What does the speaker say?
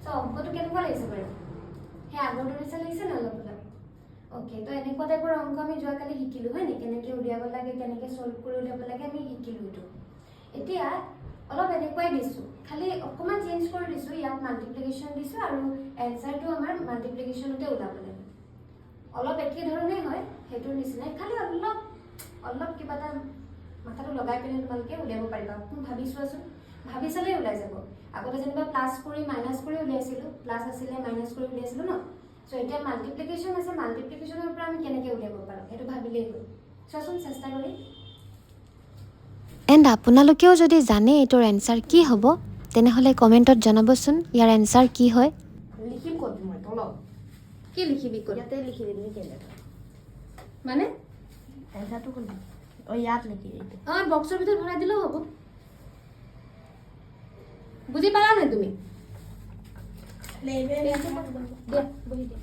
তো অংকটো কেনেকুৱা লাগিছে বাৰু সেই আগৰটো নিচিনা লাগিছে না অলপ অলপ ওকে তো এনেকুৱা টাইপৰ অংক আমি যোৱাকালি শিকিলোঁ হয় নি কেনেকৈ উলিয়াব লাগে কেনেকৈ ছল্ভ কৰি উলিয়াব লাগে আমি শিকিলোঁ এইটো এতিয়া অলপ এনেকুৱাই দিছোঁ খালি অকণমান চেঞ্জ কৰি দিছোঁ ইয়াত মাল্টিপ্লিকেশ্যন দিছোঁ আৰু এনচাৰটো আমাৰ মাল্টিপ্লিকেশ্যনতে ওলাব লাগে অলপ একে ধৰণেই হয় সেইটোৰ নিচিনাই খালি অলপ কিবা এটা মাথাটো লগাই পিনে তোমালোকে উলিয়াব পাৰিবা ভাবি চোৱাচোন ভাবি চালেই ওলাই যাব আগতে যেনিবা প্লাছ কৰি মাইনাছ কৰি উলিয়াইছিলোঁ প্লাছ আছিলে মাইনাছ কৰি উলিয়াইছিলোঁ ন চ' এতিয়া মাল্টিপ্লিকেশ্যন আছে মাল্টিপ্লিকেশ্যনৰ পৰা আমি কেনেকৈ উলিয়াব পাৰোঁ সেইটো ভাবিলেই হ'ল চোৱাচোন চেষ্টা কৰি এণ্ড আপোনালোকেও যদি জানে এইটোৰ এনচাৰ কি হ'ব তেনেহ'লে কমেণ্টত জনাবচোন ইয়াৰ এনচাৰ কি হয় লিখিম ক'ত মই তলত কি লিখিবি ক'ত ইয়াতে লিখি দিম কেলে মানে এনচাৰটো ক'ত ইয়াত লিখি দিম অঁ বক্সৰ ভিতৰত ভৰাই দিলেও হ'ব বুজি পালা নাই তুমি দিয়া বহি দিয়া